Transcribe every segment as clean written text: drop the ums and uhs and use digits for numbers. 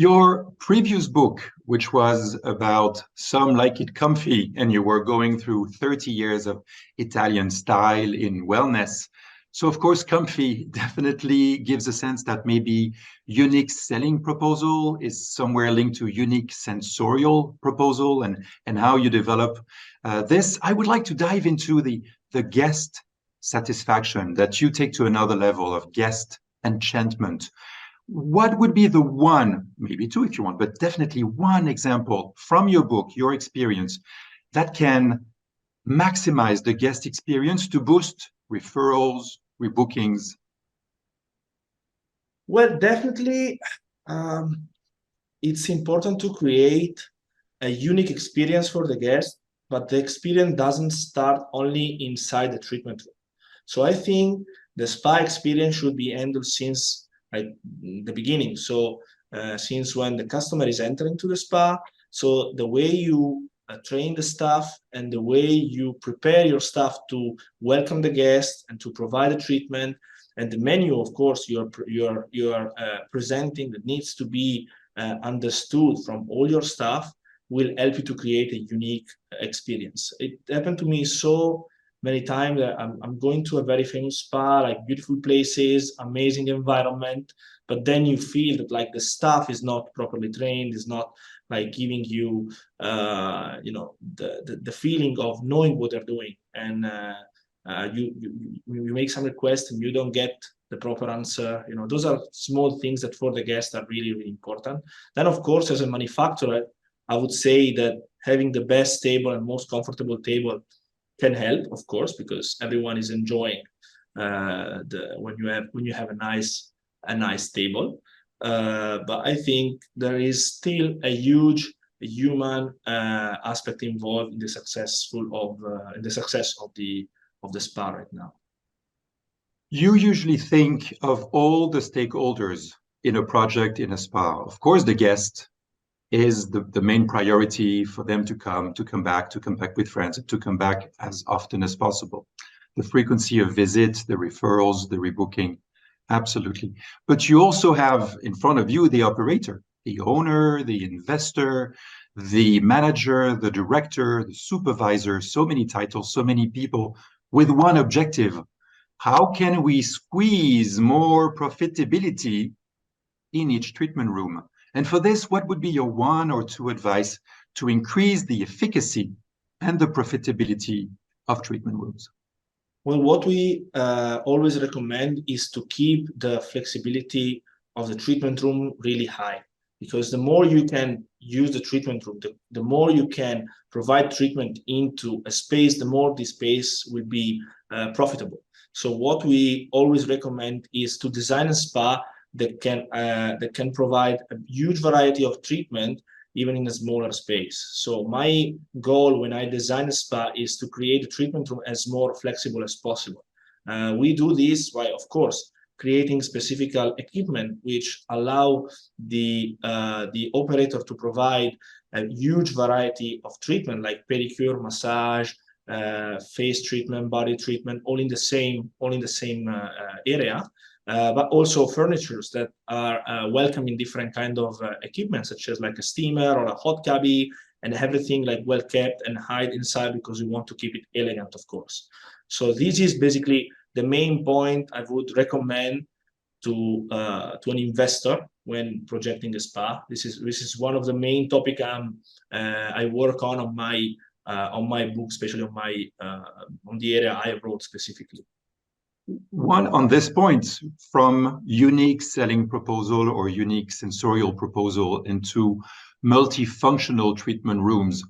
Your previous book, which was about Some Like It Comfy, and you were going through 30 years of Italian style in wellness. So, of course, comfy definitely gives a sense that maybe unique selling proposal is somewhere linked to unique sensorial proposal and how you develop this. I would like to dive into the guest satisfaction that you take to another level of guest enchantment. What would be the one, maybe two if you want, but definitely one example from your book, your experience, that can maximize the guest experience to boost referrals, rebookings? Well, definitely, um, it's important to create a unique experience for the guest, but the experience doesn't start only inside the treatment room. So I think the spa experience should be handled since like the beginning. So since when the customer is entering to the spa, so the way you train the staff and the way you prepare your staff to welcome the guest and to provide the treatment, and the menu, of course, you're presenting that needs to be understood from all your staff will help you to create a unique experience. It happened to me so many times that I'm going to a very famous spa, like beautiful places, amazing environment, but then you feel that like the staff is not properly trained, is not like giving you, the feeling of knowing what they're doing, and you make some requests and you don't get the proper answer. Those are small things that for the guest are really, really important. Then, of course, as a manufacturer, I would say that having the best table and most comfortable table can help, of course, because everyone is enjoying when you have a nice table. But I think there is still a huge human aspect involved in the success of the spa right now. You usually think of all the stakeholders in a project in a spa. Of course, the guest is the main priority for them to come back with friends, to come back as often as possible. The frequency of visits, the referrals, the rebooking, absolutely. But you also have in front of you the operator, the owner, the investor, the manager, the director, the supervisor, so many titles, so many people with one objective. How can we squeeze more profitability in each treatment room? And for this, what would be your one or two advice to increase the efficacy and the profitability of treatment rooms? Well, what we always recommend is to keep the flexibility of the treatment room really high, because the more you can use the treatment room, the more you can provide treatment into a space, the more the space will be profitable. So what we always recommend is to design a spa that can provide a huge variety of treatment even in a smaller space. So my goal when I design a spa is to create a treatment room as more flexible as possible. We do this by, of course, creating specific equipment which allow the operator to provide a huge variety of treatment like pedicure, massage, face treatment, body treatment, all in the same area. But also furnitures that are welcoming different kind of equipment, such as like a steamer or a hot cubby, and everything like well kept and hide inside because we want to keep it elegant, of course. So this is basically the main point I would recommend to an investor when projecting a spa. This is one of the main topic I work on my book, especially on the area I wrote specifically. One on this point, from unique selling proposal or unique sensorial proposal into multifunctional treatment rooms,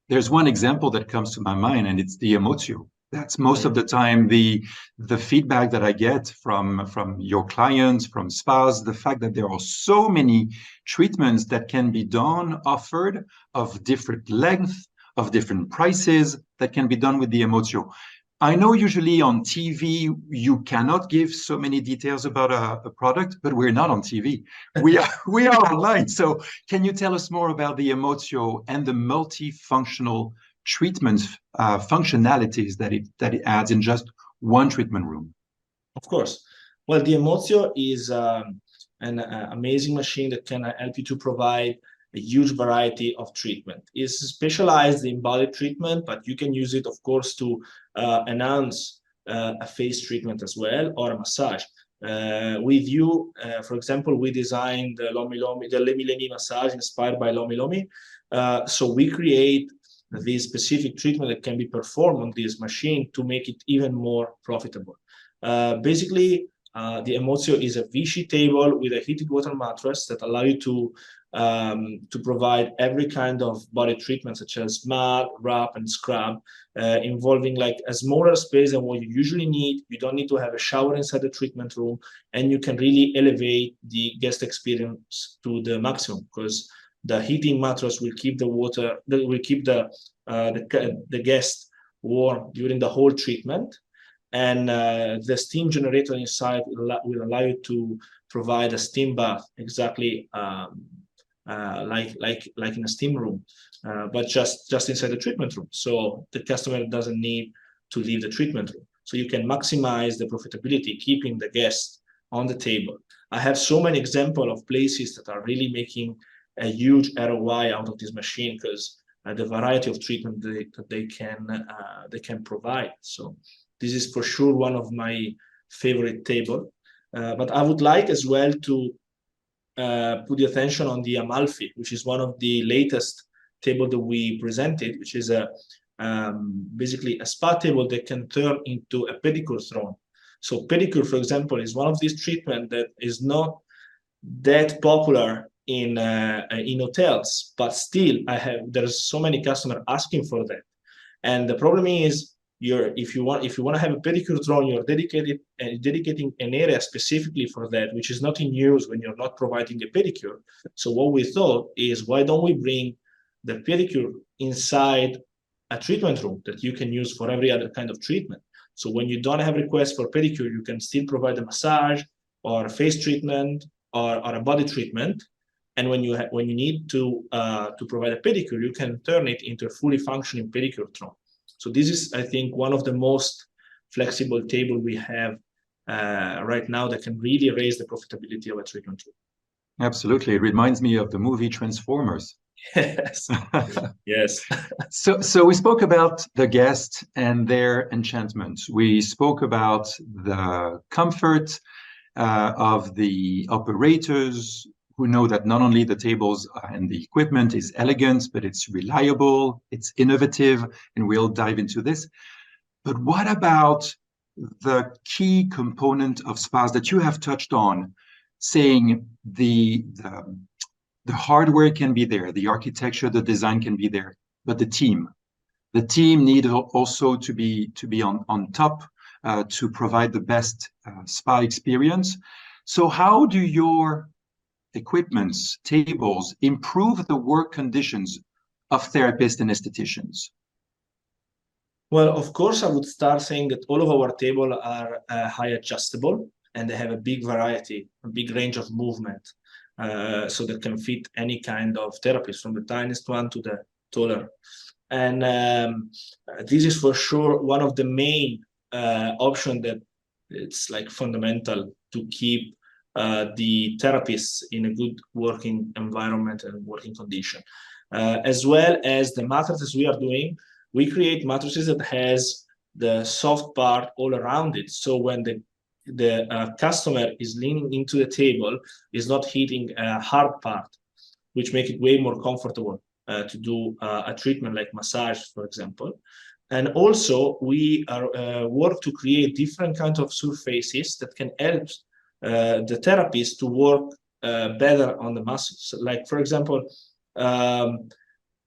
there's one example that comes to my mind, and it's the emotio. That's most of the time the feedback that I get from your clients, from spas, the fact that there are so many treatments that can be done, offered, of different length, of different prices, that can be done with the emotio. I know usually on TV, you cannot give so many details about a product, but we're not on TV. We are online. So can you tell us more about the emotio and the multifunctional treatment functionalities that it adds in just one treatment room? Of course. Well, the emotio is an amazing machine that can help you to provide a huge variety of treatment. It's specialized in body treatment, but you can use it, of course, to enhance a face treatment as well, or a massage. With you, for example, we designed the Lomi Lemi massage inspired by Lomi Lomi. So we create this specific treatment that can be performed on this machine to make it even more profitable. Basically, the Emozio is a Vichy table with a heated water mattress that allow you to provide every kind of body treatment, such as mat, wrap, and scrub, involving like a smaller space than what you usually need. You don't need to have a shower inside the treatment room, and you can really elevate the guest experience to the maximum, because the heating mattress will keep the guest warm during the whole treatment. And the steam generator inside will allow you to provide a steam bath, exactly like in a steam room, but just inside the treatment room. So the customer doesn't need to leave the treatment room. So you can maximize the profitability, keeping the guest on the table. I have so many examples of places that are really making a huge ROI out of this machine, because the variety of treatment that they can provide. So this is for sure one of my favorite table. But I would like as well to put the attention on the Amalfi, which is one of the latest table that we presented, which is basically a spa table that can turn into a pedicure throne. So pedicure, for example, is one of these treatments that is not that popular in hotels, but still there's so many customers asking for that. And the problem is, if you want to have a pedicure throne, you're dedicating an area specifically for that, which is not in use when you're not providing a pedicure. So what we thought is, why don't we bring the pedicure inside a treatment room that you can use for every other kind of treatment? So when you don't have requests for pedicure, you can still provide a massage or a face treatment or a body treatment. And when you need to provide a pedicure, you can turn it into a fully functioning pedicure throne. So this is, I think, one of the most flexible table we have right now that can really raise the profitability of a treatment room. Absolutely. It reminds me of the movie Transformers. Yes. Yes. So we spoke about the guest and their enchantment. We spoke about the comfort of the operators, who know that not only the tables and the equipment is elegant, but it's reliable, it's innovative, and we'll dive into this. But what about the key component of spas that you have touched on, saying the hardware can be there, the architecture, the design can be there, but the team need also to be on top to provide the best spa experience. So how do your equipments, tables, improve the work conditions of therapists and estheticians? Well, of course, I would start saying that all of our tables are high adjustable, and they have a big variety, a big range of movement, so that can fit any kind of therapist, from the tiniest one to the taller. And this is for sure one of the main options that it's like fundamental to keep the therapists in a good working environment and working condition. As well as the mattresses we are doing, we create mattresses that has the soft part all around it. So when the customer is leaning into the table, is not hitting a hard part, which make it way more comfortable to do a treatment like massage, for example. And also we work to create different kinds of surfaces that can help the therapist to work better on the muscles. Like, for example,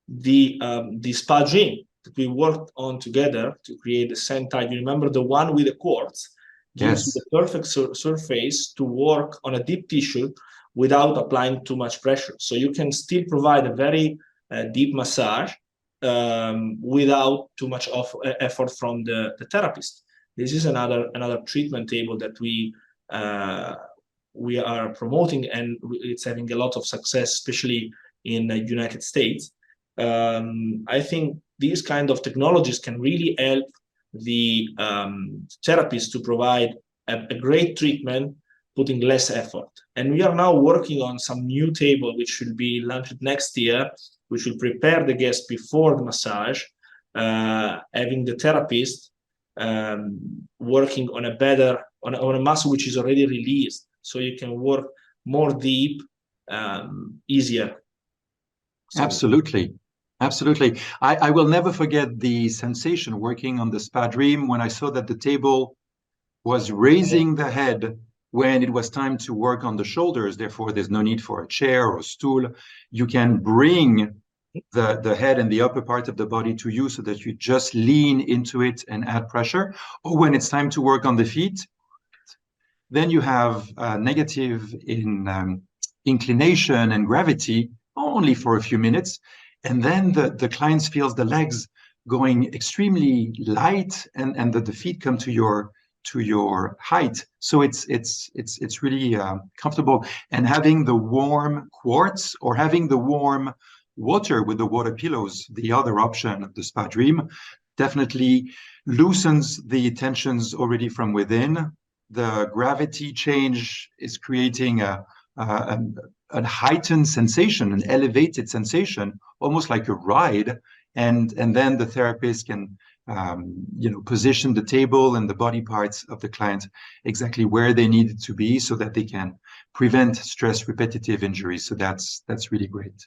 the spa dream that we worked on together to create the same type. You remember the one with the quartz? Gives you the perfect surface to work on a deep tissue without applying too much pressure. So you can still provide a very deep massage without too much effort from the therapist. This is another treatment table that we are promoting, and it's having a lot of success, especially in the United States. I think these kind of technologies can really help the therapists to provide a great treatment putting less effort. And we are now working on some new table, which will be launched next year, which will prepare the guest before the massage, having the therapist working on a muscle which is already released, so you can work more deep, easier. So, absolutely. I will never forget the sensation working on the spa dream when I saw that the table was raising the head when it was time to work on the shoulders. Therefore, there's no need for a chair or a stool. You can bring the head and the upper part of the body to you so that you just lean into it and add pressure. Or when it's time to work on the feet, then you have negative inclination and gravity only for a few minutes. And then the client feels the legs going extremely light, and the feet come to your height. So it's really comfortable. And having the warm quartz or having the warm water with the water pillows, the other option of the spa dream, definitely loosens the tensions already from within. The gravity change is creating a heightened sensation, an elevated sensation, almost like a ride. And then the therapist can position the table and the body parts of the client exactly where they need it to be so that they can prevent stress repetitive injuries. So that's really great.